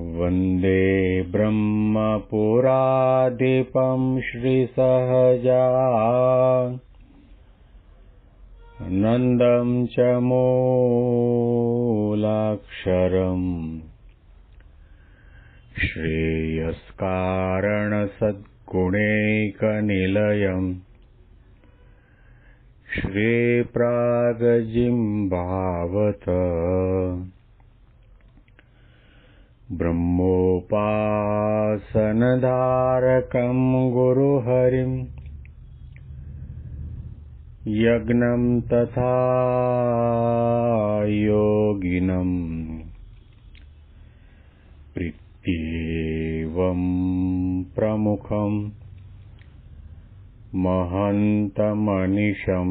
वन्दे ब्रह्मपुराधिपं श्रीसहजानन्दं च मूलाक्षरम् श्रेयस्कारणसद्गुणैकनिलयम् श्रीप्रागजिह्वावत ब्रह्मोपासनधारकं गुरुहरिं यज्ञं तथा योगिनं प्रीत्येवं प्रमुखं महन्तमनिशं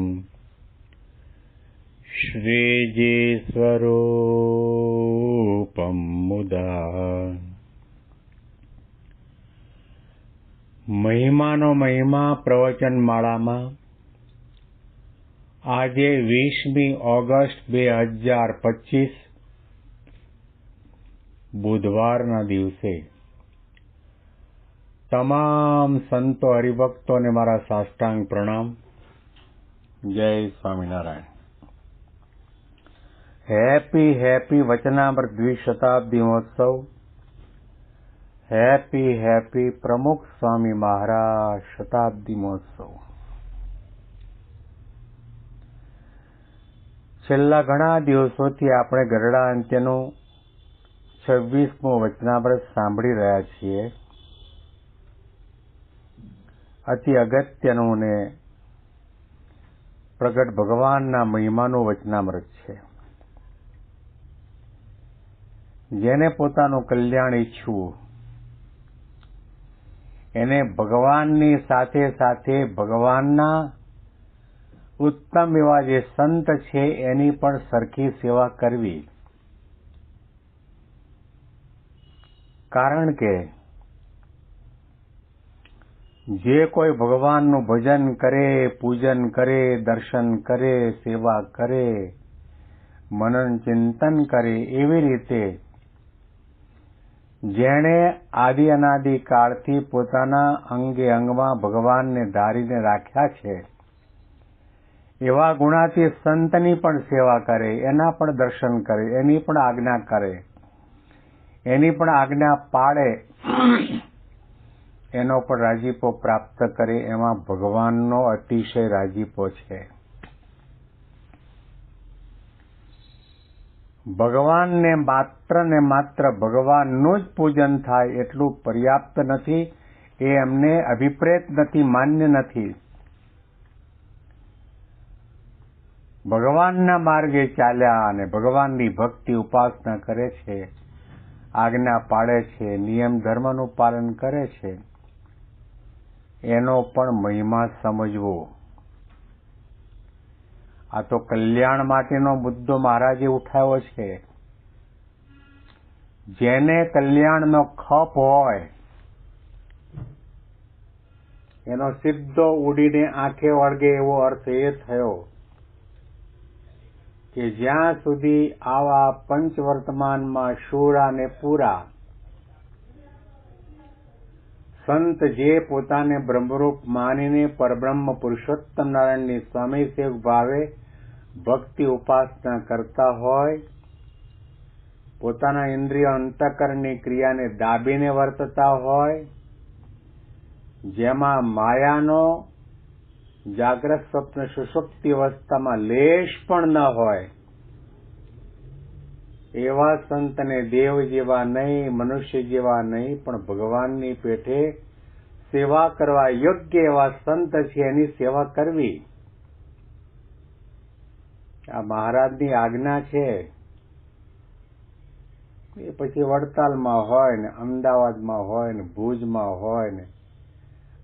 श्रीजीस्वरूपं मुदा મહિમાનો મહિમા પ્રવચનમાળામાં આજે 20મી ઓગસ્ટ 2025 બુધવારના દિવસે તમામ સંતો હરિભક્તોને મારા સાષ્ટાંગ પ્રણામ. જય સ્વામિનારાયણ. હેપી વચનામૃત દ્વિશતાબ્દી મહોત્સવ. હેપી પ્રમુખ સ્વામી મહારાજ શતાબ્દી મહોત્સવ. છેલ્લા ઘણા દિવસોથી આપણે ગરડા અંત્યનું 26મું વચનામૃત સાંભળી રહ્યા છીએ. અતિ અગત્યનું ને પ્રગટ ભગવાનના મહિમાનું વચનામૃત છે. જેને પોતાનું કલ્યાણ ઈચ્છવું એને ભગવાનની સાથે સાથે ભગવાનના ઉત્તમ એવા જે સંત છે એની પણ સરખી સેવા કરવી. કારણ કે જે કોઈ ભગવાનનું ભજન કરે, પૂજન કરે, દર્શન કરે, સેવા કરે, મનન ચિંતન કરે, એવી રીતે જેણે આદિ અનાદિ કાળથી પોતાના અંગે અંગમાં ભગવાનને ધારીને રાખ્યા છે એવા ગુણાતી સંતની પણ સેવા કરે, એના પણ દર્શન કરે, એની પણ આજ્ઞા કરે, એની પણ આજ્ઞા પાળે, એનો પણ રાજીપો પ્રાપ્ત કરે, એમાં ભગવાનનો અતિશય રાજીપો છે. ભગવાનને માત્ર ને માત્ર ભગવાનનું જ પૂજન થાય એટલું પર્યાપ્ત નથી. એ એમને અભિપ્રેત નથી, માન્ય નથી. ભગવાનના માર્ગે ચાલ્યા અને ભગવાનની ભક્તિ ઉપાસના કરે છે, આજ્ઞા પાળે છે, નિયમ ધર્મનું પાલન કરે છે, એનો પણ મહિમા સમજવો. આ તો કલ્યાણ માટેનો મુદ્દો મહારાજે ઉઠાવ્યો છે. જેને કલ્યાણનો ખપ હોય એનો સીધો ઉડીને આંખે વળગે એવો અર્થ એ થયો કે જ્યાં સુધી આવા પંચવર્તમાનમાં શૂરા ને પૂરા સંત જે પોતાને બ્રહ્મરૂપ માનીને પરબ્રહ્મ પુરુષોત્તમ નારાયણની સ્વામી સેવક ભાવે ભક્તિ ઉપાસના કરતા હોય, પોતાના ઇન્દ્રિય અંતઃકરણની ક્રિયાને દાબીને વર્તતા હોય, જેમાં માયાનો જાગ્રત સ્વપ્ન સુષુપ્તિ અવસ્થામાં લેશ પણ ન હોય, એવા સંતને દેવ જેવા નહીં, મનુષ્ય જેવા નહીં, પણ ભગવાનની પેઠે સેવા કરવા યોગ્ય એવા સંત છે એની સેવા કરવી. આ મહારાજની આજ્ઞા છે. એ પછી વડતાલમાં હોય ને, અમદાવાદમાં હોય ને, ભુજમાં હોય ને,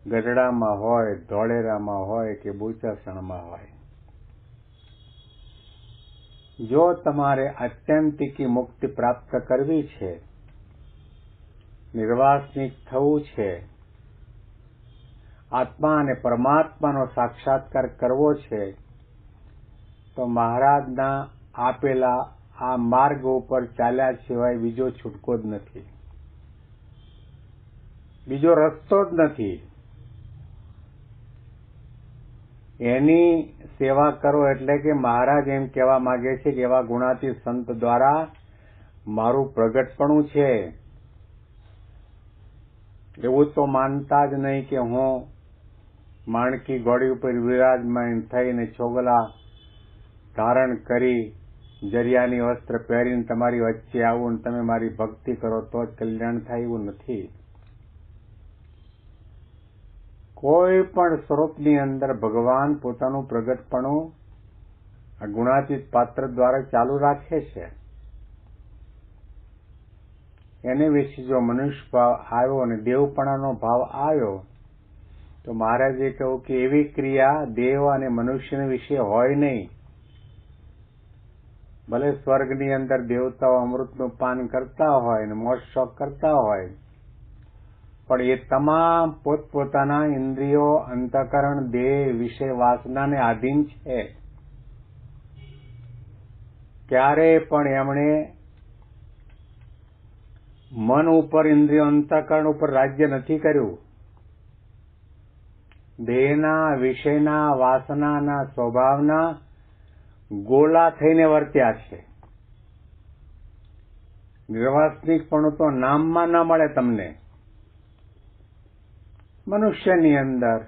ગઢડામાં હોય, ધોળેરામાં હોય કે બોચાસણમાં હોય. જો તમારે આત્યંતિકી મુક્તિ પ્રાપ્ત કરવી છે, નિર્વાસનિક થવું છે, આત્મા અને પરમાત્માનો સાક્ષાત્કાર કરવો છે, તો મહારાજના આપેલા આ માર્ગ ઉપર ચાલ્યા સિવાય બીજો છૂટકો જ નથી. બીજો રસ્તો જ નથી. એની સેવા કરો એટલે કે મહારાજ એમ કહેવા માંગે છે કે એવા ગુણાતીત સંત દ્વારા મારું પ્રગટપણું છે. એવું તો માનતા જ નહીં કે હું માણકી ઘોડી ઉપર વિરાજમાન થઈને છોગલા ધારણ કરી જરિયાની વસ્ત્ર પહેરીને તમારી વચ્ચે આવું અને તમે મારી ભક્તિ કરો તો જ કલ્યાણ થાય, એવું નથી. કોઈ પણ સ્વરૂપની અંદર ભગવાન પોતાનું પ્રગટપણું આ ગુણાતીત પાત્ર દ્વારા ચાલુ રાખે છે. એને વિશે જો મનુષ્ય ભાવ આવ્યો અને દેવપણાનો ભાવ આવ્યો તો મહારાજે કહ્યું કે એવી ક્રિયા દેવ અને મનુષ્ય વિશે હોય નહીં. ભલે સ્વર્ગની અંદર દેવતાઓ અમૃતનું પાન કરતા હોય અને મોજ શોખ કરતા હોય, પણ એ તમામ પોતપોતાના ઇન્દ્રિયો, અંતઃકરણ, દેહ, વિષય વાસનાને આધીન છે. ક્યારેય પણ એમણે મન ઉપર, ઇન્દ્રિયો, અંતઃકરણ ઉપર રાજ્ય નથી કર્યું. દેહના, વિષયના, વાસનાના, સ્વભાવના ગોળા થઈને વર્ત્યા છે. નિર્વાસનિકપણું તો નામમાં ન મળે તમને. મનુષ્યની અંદર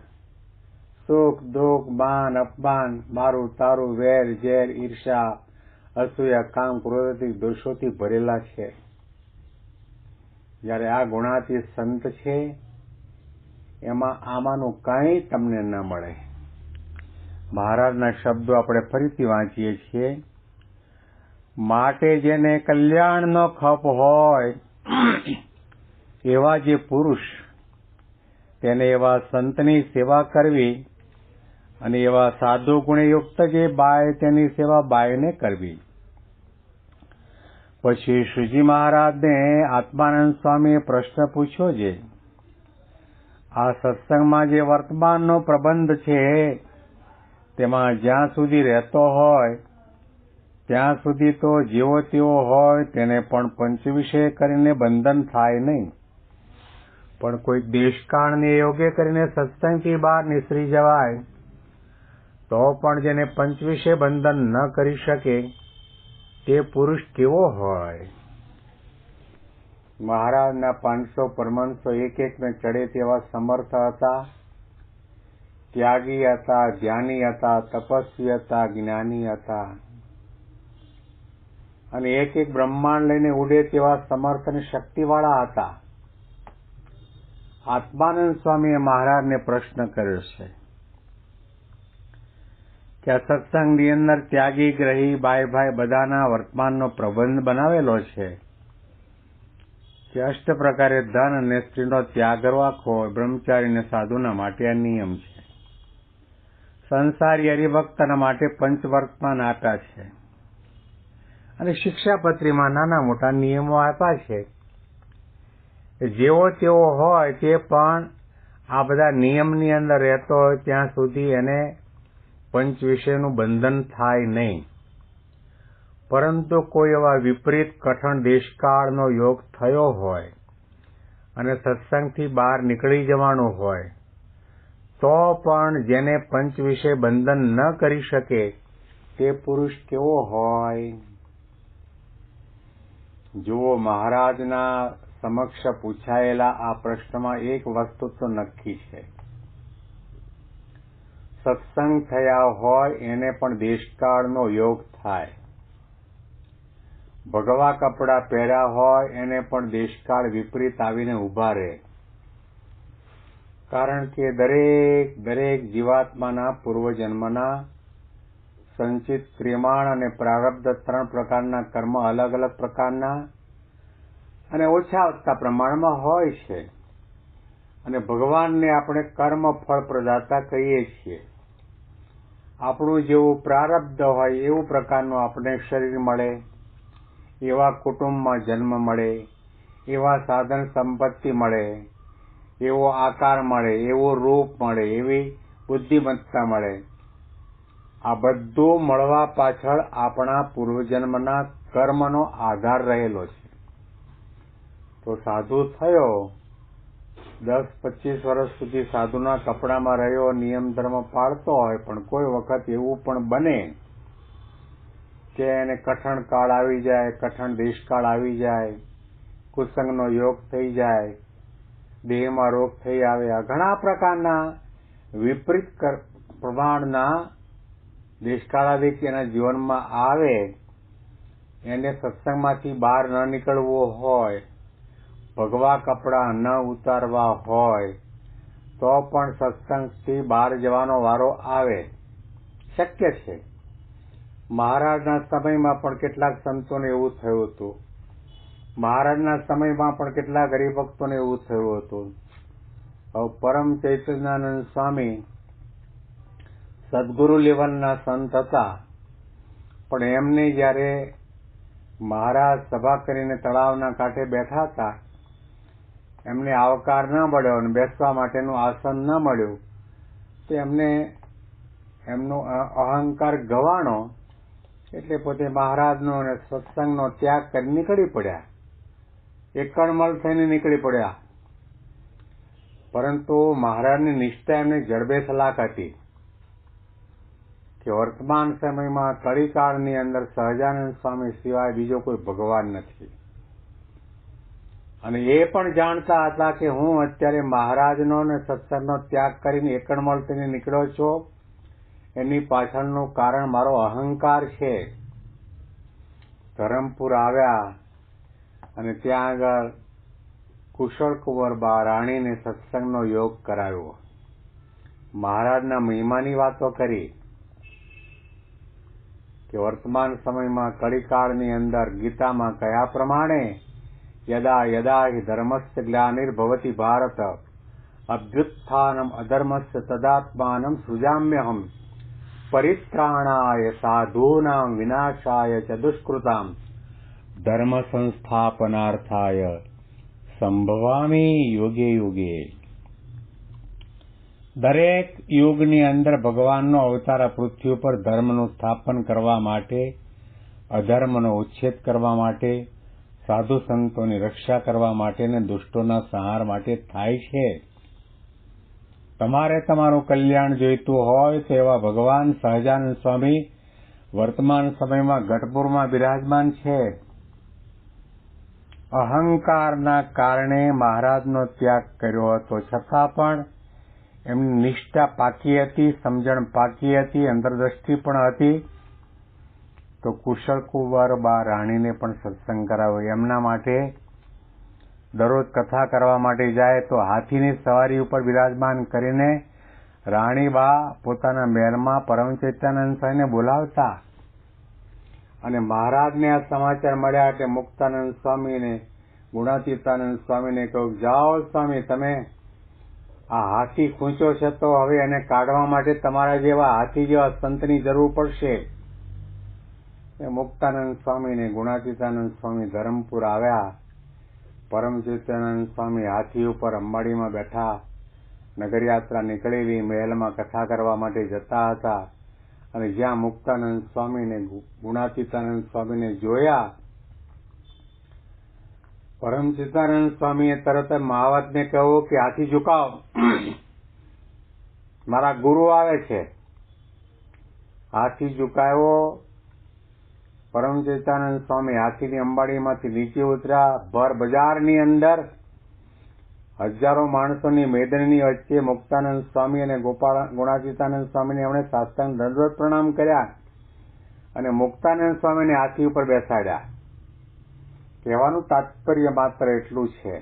સુખ, દુઃખ, માન, અપમાન, મારું તારું, વેર, ઝેર, ઈર્ષા, અસૂયા, કામ, ક્રોધથી, દોષોથી ભરેલા છે. જ્યારે આ ગુણાતીત સંત છે એમાં આમાંનું કંઈ તમને ન મળે. મહારાજના શબ્દો આપણે ફરીથી વાંચીએ છીએ. માટે જેને કલ્યાણનો ખપ હોય એવા જે પુરુષ, તેને એવા સંતની સેવા કરવી અને એવા સાધુ ગુણયુક્ત જે બાય તેની સેવા બાયને કરવી. પછી શ્રીજી મહારાજને આત્માનંદ સ્વામીએ પ્રશ્ન પૂછ્યો છે, આ સત્સંગમાં જે વર્તમાનનો પ્રબંધ છે તેમાં જ્યાં સુધી રહેતો હોય ત્યાં સુધી તો જેવો તેવો હોય તેને પણ પંચવિષય કરીને બંધન થાય નહીં, પણ કોઈ દેશકાળને યોગ્ય કરીને સત્સંગથી બહાર નીસરી જવાય તો પણ જેને પંચવિષય બંધન ન કરી શકે તે પુરુષ કેવો હોય? મહારાજના 500 પરમહંસો એક એકને ચડે તેવા સમર્થ હતા, ત્યાગી હતા, ધ્યાની હતા, તપસ્વી હતા, જ્ઞાની હતા, અને એક એક બ્રહ્માંડ લઈને ઉડે તેવા સમર્થ અને શક્તિવાળા હતા. આત્માનંદ સ્વામીએ મહારાજને પ્રશ્ન કર્યો છે કે આ સત્સંગની અંદર ત્યાગી, ગ્રહી, ભાઈ બધાના વર્તમાનનો પ્રબંધ બનાવેલો છે કે અષ્ટ પ્રકારે ધન અને સ્ત્રીનો ત્યાગ રાખવો બ્રહ્મચારી અને સાધુના માટે આ નિયમ છે. સંસારી હરિભક્તના માટે પંચવર્તમાન આપ્યા છે અને શિક્ષાપત્રીમાં નાના મોટા નિયમો આપ્યા છે. જેવો તેવો હોય તે પણ આ બધા નિયમની અંદર રહેતો હોય ત્યાં સુધી એને પંચ વિષયનું બંધન થાય નહીં. પરંતુ કોઈ એવા વિપરીત કઠણ દેશકાળનો યોગ થયો હોય અને સત્સંગથી બહાર નીકળી જવાનું હોય તો પણ જેને પંચ વિષય બંધન ન કરી શકે તે પુરુષ કેવો હોય? જુઓ, મહારાજના સમક્ષ પૂછાયેલા આ પ્રશ્નમાં એક વસ્તુ તો નક્કી છે, સત્સંગ થયા હોય એને પણ દેશકાળનો યોગ થાય, ભગવા કપડા પહેર્યા હોય એને પણ દેશકાળ વિપરીત આવીને ઉભા રહે. કારણ કે દરેક જીવાત્માના પૂર્વજન્મના સંચિત પ્રેમાણ અને પ્રારબ્ધ 3 પ્રકારના કર્મ અલગ અલગ પ્રકારના અને ઓછા પ્રમાણમાં હોય છે. અને ભગવાનને આપણે કર્મ ફળ પ્રદાતા કહીએ છીએ. આપણું જેવું પ્રારબ્ધ હોય એવું પ્રકારનું આપણે શરીર મળે, એવા કુટુંબમાં જન્મ મળે, એવા સાધન સંપત્તિ મળે, એવો આકાર મળે, એવું રૂપ મળે, એવી બુદ્ધિમત્તા મળે. આ બધું મળવા પાછળ આપણા પૂર્વજન્મના કર્મનો આધાર રહેલો છે. તો સાધુ થયો 10-25 વર્ષ સુધી સાધુના કપડામાં રહ્યો, નિયમ ધર્મ પાળતો હોય, પણ કોઈ વખત એવું પણ બને કે એને કઠણ કાળ આવી જાય, કઠણ દેશકાળ આવી જાય, કુસંગનો યોગ થઈ જાય, દેહમાં રોગ થઈ આવે, આ ઘણા પ્રકારના વિપરીત પ્રમાણના દેશકાળાદિક એના જીવનમાં આવે, એને સત્સંગમાંથી બહાર ન નીકળવું હોય, ભગવા કપડાં ન ઉતારવા હોય, તો પણ સત્સંગથી બહાર જવાનો વારો આવે, શક્ય છે. મહારાજના સમયમાં પણ કેટલાક સંતોને એવું થયું હતું. મહારાજના સમયમાં પણ કેટલાક હરિભક્તોને એવું થયું હતું. હવે પરમ ચૈતન્યાનંદ સ્વામી સદગુરુ લેવલના સંત હતા, પણ એમને જયારે મહારાજ સભા કરીને તળાવના કાંઠે બેઠા હતા, એમને આવકાર ન મળ્યો અને બેસવા માટેનું આસન ન મળ્યું, તો એમને એમનો અહંકાર ગવાણો, એટલે પોતે મહારાજનો અને સત્સંગનો ત્યાગ કરી નીકળી પડ્યા, એકણમલ થઈને નીકળી પડ્યા. પરંતુ મહારાજની નિષ્ઠા એમને જડબે સલાક હતી કે વર્તમાન સમયમાં કળીકાળની અંદર સહજાનંદ સ્વામી સિવાય બીજો કોઈ ભગવાન નથી. અને એ પણ જાણતા હતા કે હું અત્યારે મહારાજનો અને સત્સંગનો ત્યાગ કરીને એકણમલ થઈને નીકળ્યો છું, એની પાછળનું કારણ મારો અહંકાર છે. ધરમપુર આવ્યા અને ત્યાં આગળ કુશળ કુંવરબા રાણીને સત્સંગનો યોગ કરાવ્યો, મહારાજના મહિમાની વાતો કરી કે વર્તમાન સમયમાં કળીકાળની અંદર ગીતામાં કયા પ્રમાણે યદા યદા હિ ધર્મસ્ય ગ્લાનિર્ભવતિ ભારત અભ્યુત્થાનમ અધર્મસ્ય તદાત્માનમ સૃજામ્યહમ પરિત્રાણાય સાધૂનાં વિનાશાય ચ દુષ્કૃતામ ધર્મ સંસ્થાપનાર્થાય સંભવામી યુગે યુગે. દરેક યુગની અંદર ભગવાનનો અવતાર પૃથ્વી ઉપર ધર્મનું સ્થાપન કરવા માટે, અધર્મનો ઉચ્છેદ કરવા માટે, સાધુ સંતોની રક્ષા કરવા માટે અને દુષ્ટોના સંહાર માટે થાય છે. તમારે તમારું કલ્યાણ જોઈતું હોય તો એવા ભગવાન સહજાનંદ સ્વામી વર્તમાન સમયમાં ગઢપુરમાં બિરાજમાન છે. અહંકારના કારણે મહારાજનો ત્યાગ કર્યો હતો, છતાં પણ એમની નિષ્ઠા પાકી હતી, સમજણ પાકી હતી, અંતરદ્રષ્ટિ પણ હતી. તો કુશળ કુંવરબા રાણીને પણ સત્સંગ કરાવ્યો. એમના માટે દરરોજ કથા કરવા માટે જાય તો હાથીની સવારી ઉપર બિરાજમાન કરીને રાણીબા પોતાના મહેલમાં પરમ ચૈતન્યાનંદ સ્વામીને બોલાવતા. અને મહારાજને આ સમાચાર મળ્યા એટલે મુક્તાનંદ સ્વામીને, ગુણાતીતાનંદ સ્વામીને કહ્યું, જાઓ સ્વામી, તમે આ હાથી ખૂંચ્યો છે તો હવે એને કાઢવા માટે તમારા જેવા હાથી જેવા સંતની જરૂર પડશે. મુક્તાનંદ સ્વામીને ગુણાતીતાનંદ સ્વામી ધરમપુર આવ્યા. પરમ ચૈતન્યાનંદ સ્વામી હાથી ઉપર અંબાડીમાં બેઠા, નગરયાત્રા નીકળેલી, મહેલમાં કથા કરવા માટે જતા હતા. અને જ્યાં મુક્તાનંદ સ્વામીને ગુણાતીતાનંદ સ્વામીને જોયા, પરમ ચૈતન્યાનંદ સ્વામીએ તરત જ મહાવતને કહ્યું કે હાથી ઝુકાવ, મારા ગુરુ આવે છે. હાથી ઝુકાયો. પરમ ચૈતન્યાનંદ સ્વામી હાથીની અંબાડીમાંથી નીચે ઉતર્યા. ભર બજારની અંદર હજારો માણસોની મેદનીની વચ્ચે મુક્તાનંદ સ્વામી અને ગુણાતીતાનંદ સ્વામીને એમણે સાષ્ટાંગ દંડવત પ્રણામ કર્યા અને મુક્તાનંદ સ્વામીને હાથી ઉપર બેસાડ્યા. કહેવાનું તાત્પર્ય માત્ર એટલું છે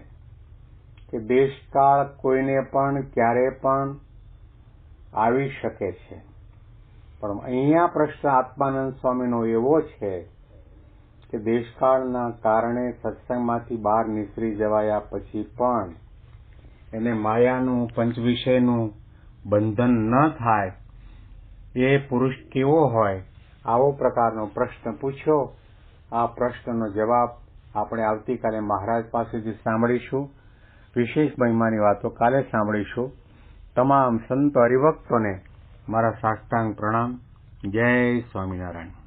કે દેશકાળ કોઈને પણ ક્યારે પણ આવી શકે છે. પણ અહીંયા પ્રશ્ન આત્માનંદ સ્વામીનો એવો છે કે દેશકાળના કારણે સત્સંગમાંથી બહાર નીસરી જવાયા પછી પણ એને માયાનું, પંચ વિષયનું બંધન ન થાય, એ પુરુષ કેવો હોય, આવો પ્રકારનો પ્રશ્ન પૂછ્યો. આ પ્રશ્નનો જવાબ આપણે આવતીકાલે મહારાજ પાસેથી સાંભળીશું. વિશેષ મહિમાની વાતો કાલે સાંભળીશું. તમામ સંતો હરિભક્તોને મારા સાષ્ટાંગ પ્રણામ. જય સ્વામિનારાયણ.